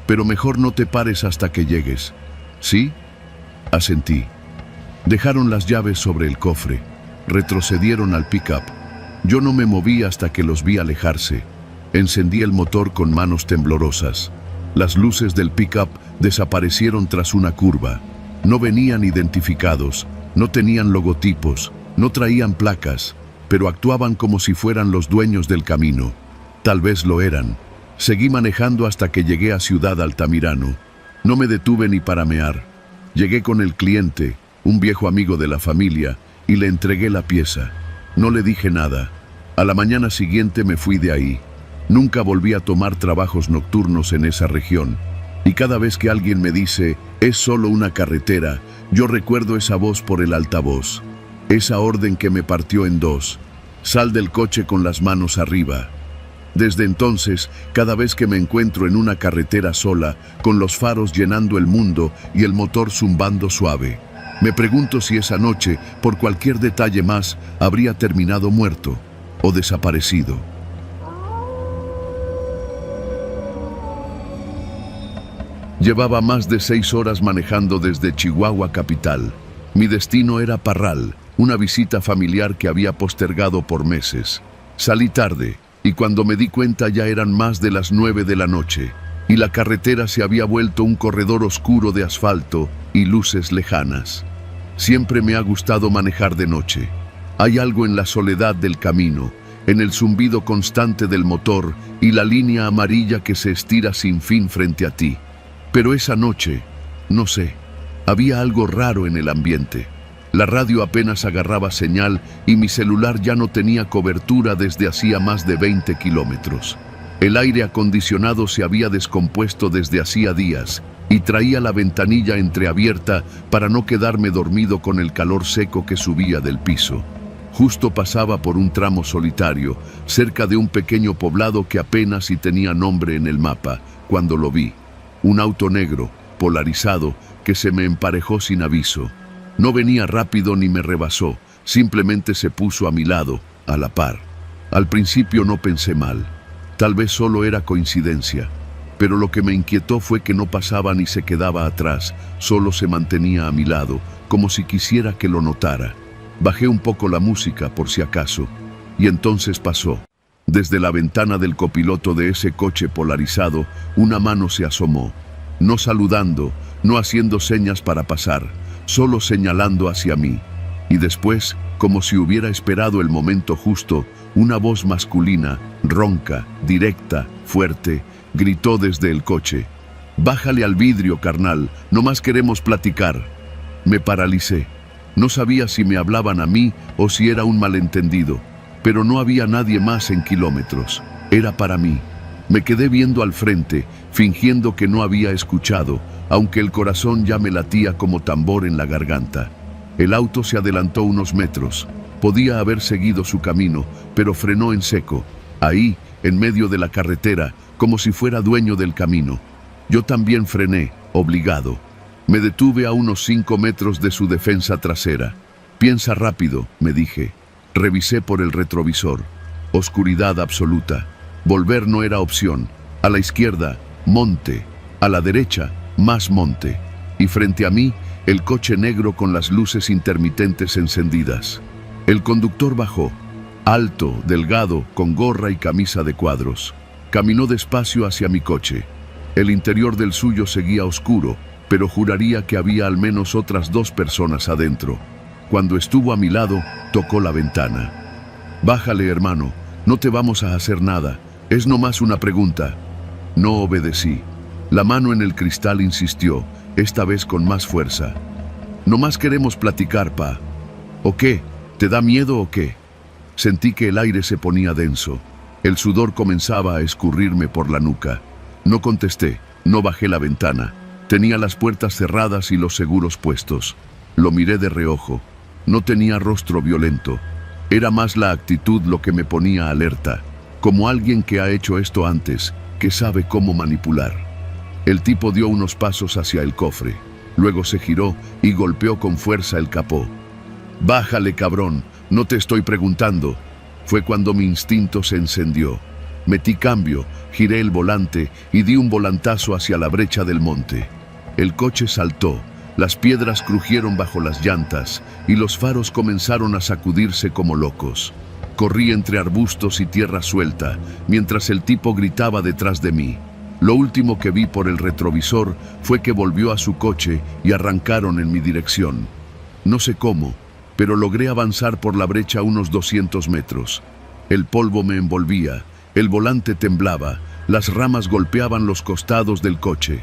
Pero mejor no te pares hasta que llegues. ¿Sí? Asentí. Dejaron las llaves sobre el cofre. Retrocedieron al pick-up. Yo no me moví hasta que los vi alejarse. Encendí el motor con manos temblorosas. Las luces del pick-up desaparecieron tras una curva. No venían identificados, no tenían logotipos, no traían placas, pero actuaban como si fueran los dueños del camino. Tal vez lo eran. Seguí manejando hasta que llegué a Ciudad Altamirano. No me detuve ni para mear. Llegué con el cliente, un viejo amigo de la familia, y le entregué la pieza. No le dije nada. A la mañana siguiente me fui de ahí. Nunca volví a tomar trabajos nocturnos en esa región. Y cada vez que alguien me dice, es solo una carretera, yo recuerdo esa voz por el altavoz. Esa orden que me partió en dos. Sal del coche con las manos arriba. Desde entonces, cada vez que me encuentro en una carretera sola, con los faros llenando el mundo y el motor zumbando suave, me pregunto si esa noche, por cualquier detalle más, habría terminado muerto o desaparecido. Llevaba más de 6 horas manejando desde Chihuahua capital. Mi destino era Parral, una visita familiar que había postergado por meses. Salí tarde, y cuando me di cuenta ya eran más de las 9 de la noche, y la carretera se había vuelto un corredor oscuro de asfalto y luces lejanas. Siempre me ha gustado manejar de noche. Hay algo en la soledad del camino, en el zumbido constante del motor y la línea amarilla que se estira sin fin frente a ti. Pero esa noche, no sé, había algo raro en el ambiente. La radio apenas agarraba señal y mi celular ya no tenía cobertura desde hacía más de 20 kilómetros. El aire acondicionado se había descompuesto desde hacía días y traía la ventanilla entreabierta para no quedarme dormido con el calor seco que subía del piso. Justo pasaba por un tramo solitario, cerca de un pequeño poblado que apenas si tenía nombre en el mapa, cuando lo vi. Un auto negro, polarizado, que se me emparejó sin aviso. No venía rápido ni me rebasó, simplemente se puso a mi lado, a la par. Al principio no pensé mal. Tal vez solo era coincidencia, pero lo que me inquietó fue que no pasaba ni se quedaba atrás, solo se mantenía a mi lado, como si quisiera que lo notara. Bajé un poco la música por si acaso, y entonces pasó. Desde la ventana del copiloto de ese coche polarizado, una mano se asomó, no saludando, no haciendo señas para pasar, solo señalando hacia mí. Y después, como si hubiera esperado el momento justo, una voz masculina, ronca, directa, fuerte, gritó desde el coche: «Bájale al vidrio, carnal, nomás queremos platicar». Me paralicé. No sabía si me hablaban a mí o si era un malentendido, pero no había nadie más en kilómetros. Era para mí. Me quedé viendo al frente, fingiendo que no había escuchado, aunque el corazón ya me latía como tambor en la garganta. El auto se adelantó unos metros. Podía haber seguido su camino, pero frenó en seco, ahí, en medio de la carretera, como si fuera dueño del camino. Yo también frené, obligado. Me detuve a unos 5 metros de su defensa trasera. «Piensa rápido», me dije. Revisé por el retrovisor. Oscuridad absoluta. Volver no era opción. A la izquierda, monte. A la derecha, más monte. Y frente a mí, el coche negro con las luces intermitentes encendidas. El conductor bajó. Alto, delgado, con gorra y camisa de cuadros. Caminó despacio hacia mi coche. El interior del suyo seguía oscuro, pero juraría que había al menos otras 2 personas adentro. Cuando estuvo a mi lado, tocó la ventana. «Bájale, hermano, no te vamos a hacer nada, es nomás una pregunta». No obedecí. La mano en el cristal insistió, esta vez con más fuerza. «Nomás queremos platicar, pa». «¿O qué? ¿Te da miedo o qué?» Sentí que el aire se ponía denso. El sudor comenzaba a escurrirme por la nuca. No contesté, no bajé la ventana. Tenía las puertas cerradas y los seguros puestos. Lo miré de reojo. No tenía rostro violento. Era más la actitud lo que me ponía alerta, como alguien que ha hecho esto antes, que sabe cómo manipular. El tipo dio unos pasos hacia el cofre. Luego se giró y golpeó con fuerza el capó. «Bájale, cabrón, no te estoy preguntando». Fue cuando mi instinto se encendió. Metí cambio, giré el volante y di un volantazo hacia la brecha del monte. El coche saltó, las piedras crujieron bajo las llantas y los faros comenzaron a sacudirse como locos. Corrí entre arbustos y tierra suelta, mientras el tipo gritaba detrás de mí. Lo último que vi por el retrovisor fue que volvió a su coche y arrancaron en mi dirección. No sé cómo, pero logré avanzar por la brecha unos 200 metros. El polvo me envolvía, el volante temblaba, las ramas golpeaban los costados del coche.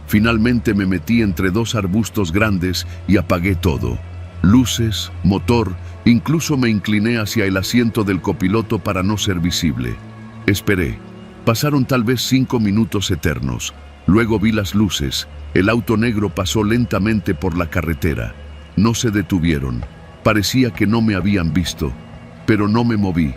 Finalmente me metí entre dos arbustos grandes y apagué todo. Luces, motor, incluso me incliné hacia el asiento del copiloto para no ser visible. Esperé. Pasaron tal vez 5 minutos eternos. Luego vi las luces. El auto negro pasó lentamente por la carretera. No se detuvieron. Parecía que no me habían visto, pero no me moví.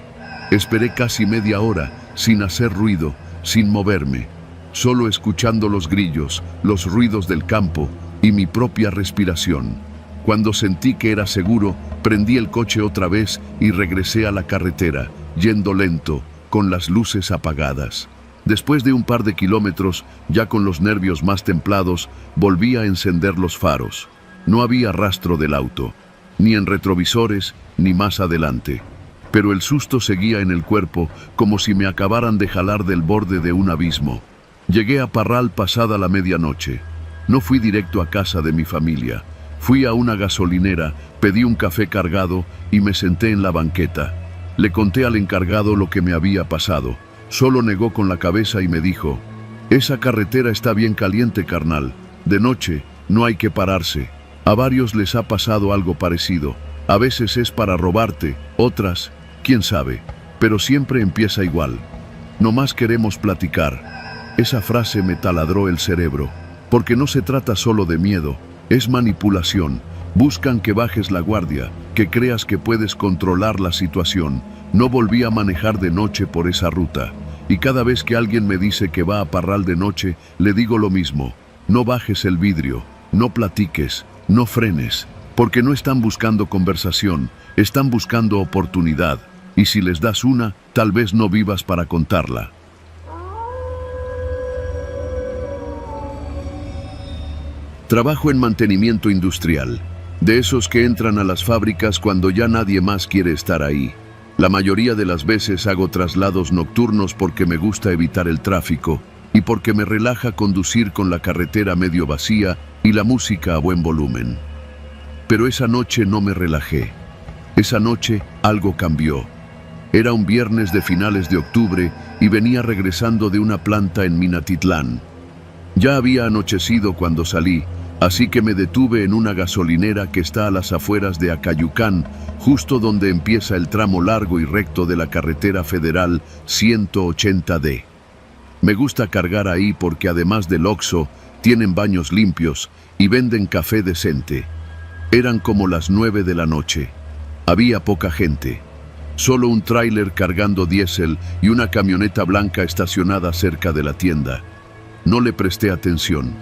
Esperé casi media hora, sin hacer ruido, sin moverme, solo escuchando los grillos, los ruidos del campo y mi propia respiración. Cuando sentí que era seguro, prendí el coche otra vez y regresé a la carretera, yendo lento, con las luces apagadas. Después de un par de kilómetros, ya con los nervios más templados, volví a encender los faros. No había rastro del auto, ni en retrovisores, ni más adelante. Pero el susto seguía en el cuerpo, como si me acabaran de jalar del borde de un abismo. Llegué a Parral pasada la medianoche. No fui directo a casa de mi familia. Fui a una gasolinera, pedí un café cargado y me senté en la banqueta. Le conté al encargado lo que me había pasado. Solo negó con la cabeza y me dijo: «Esa carretera está bien caliente, carnal. De noche no hay que pararse. A varios les ha pasado algo parecido. A veces es para robarte, otras, quién sabe, pero siempre empieza igual. Nomás queremos platicar». Esa frase me taladró el cerebro, porque no se trata solo de miedo, es manipulación. Buscan que bajes la guardia, que creas que puedes controlar la situación. No volví a manejar de noche por esa ruta, y cada vez que alguien me dice que va a Parral de noche, le digo lo mismo: no bajes el vidrio, no platiques, no frenes, porque no están buscando conversación, están buscando oportunidad, y si les das una, tal vez no vivas para contarla. Trabajo en mantenimiento industrial, de esos que entran a las fábricas cuando ya nadie más quiere estar ahí. La mayoría de las veces hago traslados nocturnos porque me gusta evitar el tráfico y porque me relaja conducir con la carretera medio vacía y la música a buen volumen. Pero esa noche no me relajé. Esa noche algo cambió. Era un viernes de finales de octubre y venía regresando de una planta en Minatitlán. Ya había anochecido cuando salí, así que me detuve en una gasolinera que está a las afueras de Acayucán, justo donde empieza el tramo largo y recto de la carretera federal 180D. Me gusta cargar ahí porque además del Oxxo, tienen baños limpios y venden café decente. Eran como las 9 de la noche. Había poca gente. Solo un tráiler cargando diésel y una camioneta blanca estacionada cerca de la tienda. No le presté atención.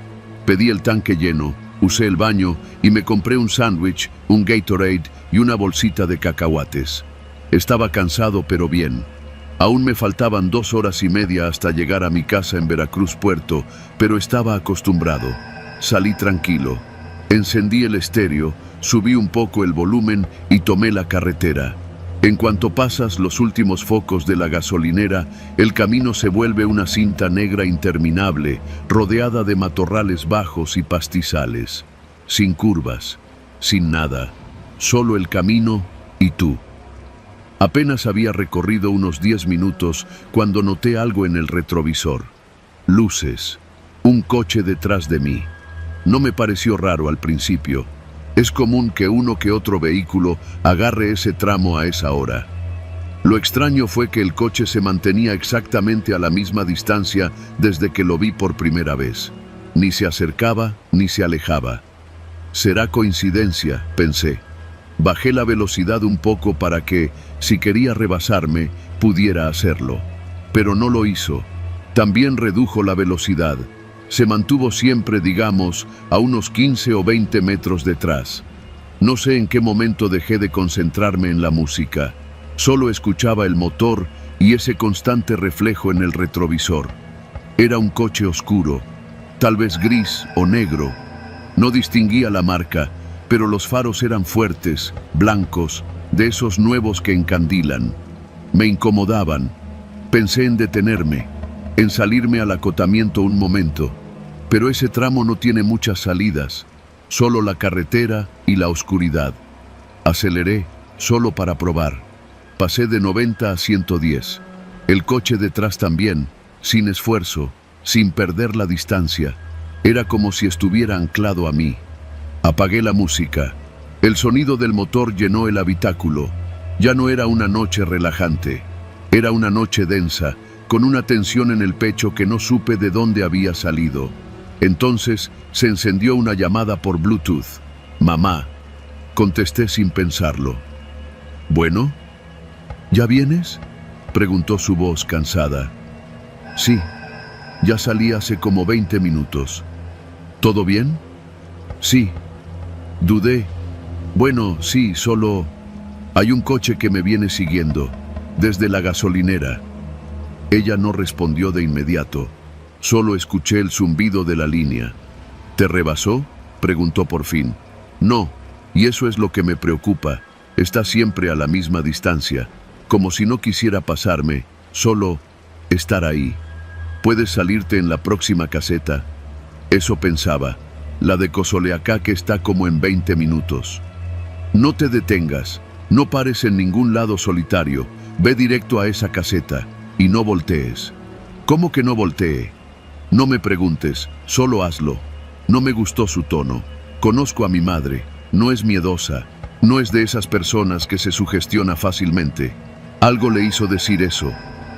Pedí el tanque lleno, usé el baño y me compré un sándwich, un Gatorade y una bolsita de cacahuates. Estaba cansado pero bien. Aún me faltaban 2 horas y media hasta llegar a mi casa en Veracruz Puerto, pero estaba acostumbrado. Salí tranquilo. Encendí el estéreo, subí un poco el volumen y tomé la carretera. En cuanto pasas los últimos focos de la gasolinera, el camino se vuelve una cinta negra interminable, rodeada de matorrales bajos y pastizales. Sin curvas, sin nada, solo el camino y tú. Apenas había recorrido unos 10 minutos cuando noté algo en el retrovisor. Luces, un coche detrás de mí. No me pareció raro al principio. Es común que uno que otro vehículo agarre ese tramo a esa hora. Lo extraño fue que el coche se mantenía exactamente a la misma distancia desde que lo vi por primera vez. Ni se acercaba ni se alejaba. Será coincidencia, pensé. Bajé la velocidad un poco para que, si quería rebasarme, pudiera hacerlo. Pero no lo hizo. También redujo la velocidad. Se mantuvo siempre, digamos, a unos 15 o 20 metros detrás. No sé en qué momento dejé de concentrarme en la música. Solo escuchaba el motor y ese constante reflejo en el retrovisor. Era un coche oscuro, tal vez gris o negro. No distinguía la marca, pero los faros eran fuertes, blancos, de esos nuevos que encandilan. Me incomodaban. Pensé en detenerme, en salirme al acotamiento un momento, pero ese tramo no tiene muchas salidas, solo la carretera y la oscuridad. Aceleré, solo para probar. Pasé de 90 a 110. El coche detrás también, sin esfuerzo, sin perder la distancia. Era como si estuviera anclado a mí. Apagué la música. El sonido del motor llenó el habitáculo. Ya no era una noche relajante. Era una noche densa, con una tensión en el pecho que no supe de dónde había salido. Entonces se encendió una llamada por Bluetooth. «Mamá», contesté sin pensarlo. «¿Bueno? ¿Ya vienes?», preguntó su voz cansada. «Sí, ya salí hace como 20 minutos». «¿Todo bien?». «Sí». Dudé. «Bueno, sí, solo hay un coche que me viene siguiendo, desde la gasolinera». Ella no respondió de inmediato. Solo escuché el zumbido de la línea. «¿Te rebasó?», preguntó por fin. «No, y eso es lo que me preocupa. Está siempre a la misma distancia, como si no quisiera pasarme, solo estar ahí. Puedes salirte en la próxima caseta». Eso pensaba. La de Cosoleacaque está como en 20 minutos. «No te detengas, no pares en ningún lado solitario, ve directo a esa caseta y no voltees». «¿Cómo que no voltee?». «No me preguntes, solo hazlo». No me gustó su tono. Conozco a mi madre, no es miedosa, no es de esas personas que se sugestiona fácilmente. Algo le hizo decir eso.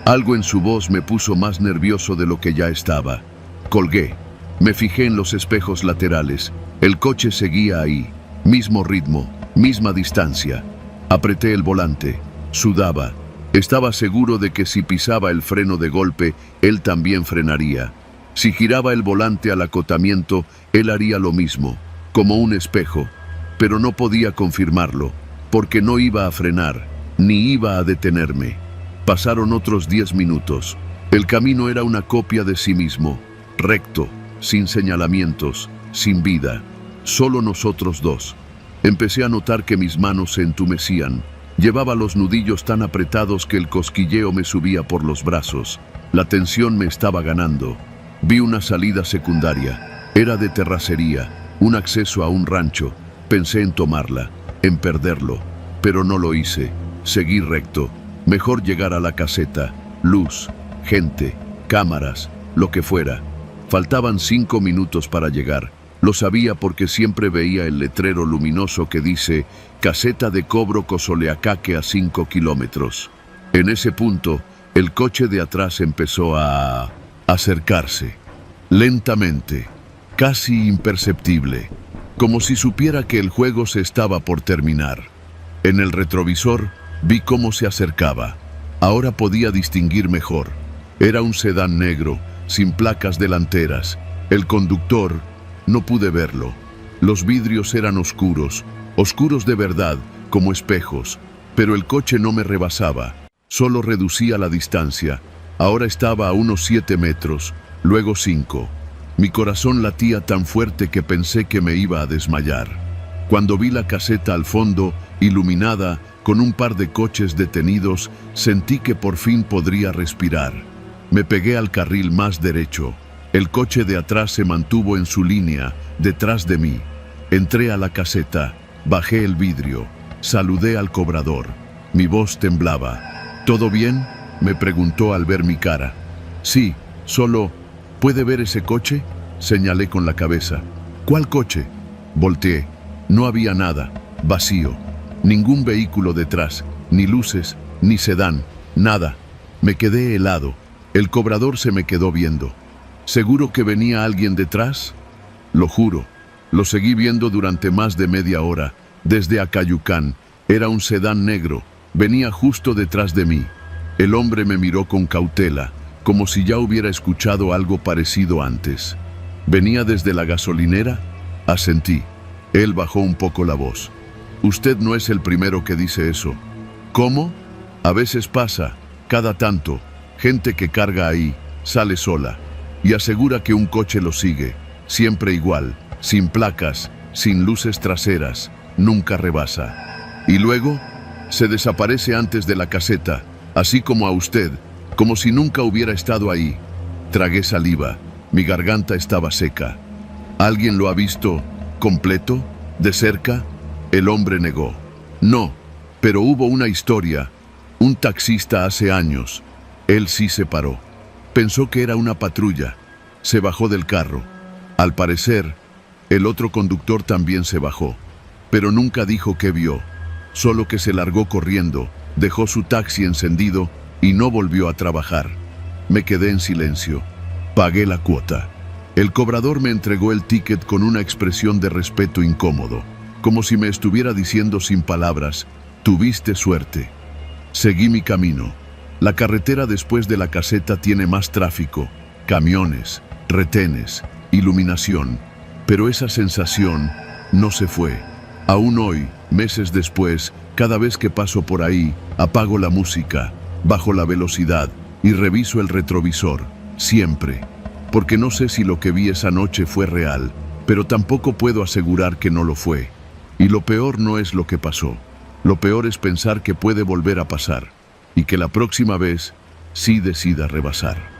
Algo en su voz me puso más nervioso de lo que ya estaba. Colgué. Me fijé en los espejos laterales. El coche seguía ahí. Mismo ritmo, misma distancia. Apreté el volante. Sudaba. Estaba seguro de que si pisaba el freno de golpe, él también frenaría. Si giraba el volante al acotamiento, él haría lo mismo, como un espejo. Pero no podía confirmarlo, porque no iba a frenar, ni iba a detenerme. Pasaron otros 10 minutos. El camino era una copia de sí mismo, recto, sin señalamientos, sin vida. Solo nosotros dos. Empecé a notar que mis manos se entumecían. Llevaba los nudillos tan apretados que el cosquilleo me subía por los brazos. La tensión me estaba ganando. Vi una salida secundaria. Era de terracería, un acceso a un rancho. Pensé en tomarla, en perderlo, pero no lo hice. Seguí recto. Mejor llegar a la caseta. Luz, gente, cámaras, lo que fuera. Faltaban 5 minutos para llegar. Lo sabía porque siempre veía el letrero luminoso que dice «Caseta de cobro Cosoleacaque a 5 kilómetros». En ese punto, el coche de atrás empezó a acercarse, lentamente, casi imperceptible, como si supiera que el juego se estaba por terminar. En el retrovisor vi cómo se acercaba. Ahora podía distinguir mejor. Era un sedán negro, sin placas delanteras. El conductor, no pude verlo. Los vidrios eran oscuros, oscuros de verdad, como espejos, pero el coche no me rebasaba, solo reducía la distancia. Ahora estaba a unos 7 metros, luego 5. Mi corazón latía tan fuerte que pensé que me iba a desmayar. Cuando vi la caseta al fondo, iluminada, con un par de coches detenidos, sentí que por fin podría respirar. Me pegué al carril más derecho. El coche de atrás se mantuvo en su línea, detrás de mí. Entré a la caseta, bajé el vidrio, saludé al cobrador. Mi voz temblaba. «¿Todo bien?», me preguntó al ver mi cara. «Sí, solo... ¿Puede ver ese coche?», señalé con la cabeza. «¿Cuál coche?». Volteé. No había nada, vacío. Ningún vehículo detrás, ni luces, ni sedán, nada. Me quedé helado. El cobrador se me quedó viendo. ¿Seguro que venía alguien detrás? Lo juro. Lo seguí viendo durante más de media hora, desde Acayucán. Era un sedán negro. Venía justo detrás de mí. El hombre me miró con cautela, como si ya hubiera escuchado algo parecido antes. ¿Venía desde la gasolinera? Asentí. Él bajó un poco la voz. Usted no es el primero que dice eso. ¿Cómo? A veces pasa, cada tanto, gente que carga ahí, sale sola y asegura que un coche lo sigue, siempre igual, sin placas, sin luces traseras, nunca rebasa. Y luego se desaparece antes de la caseta, así como a usted, como si nunca hubiera estado ahí. Tragué saliva, mi garganta estaba seca. ¿Alguien lo ha visto completo, de cerca? El hombre negó. No, pero hubo una historia. Un taxista hace años. Él sí se paró. Pensó que era una patrulla. Se bajó del carro. Al parecer, el otro conductor también se bajó. Pero nunca dijo qué vio. Solo que se largó corriendo, dejó su taxi encendido y no volvió a trabajar. Me quedé en silencio. Pagué la cuota. El cobrador me entregó el ticket con una expresión de respeto incómodo, como si me estuviera diciendo sin palabras, tuviste suerte. Seguí mi camino. La carretera después de la caseta tiene más tráfico, camiones, retenes, iluminación, pero esa sensación no se fue. Aún hoy, meses después, cada vez que paso por ahí, apago la música, bajo la velocidad y reviso el retrovisor, siempre. Porque no sé si lo que vi esa noche fue real, pero tampoco puedo asegurar que no lo fue. Y lo peor no es lo que pasó. Lo peor es pensar que puede volver a pasar y que la próxima vez sí decida rebasar.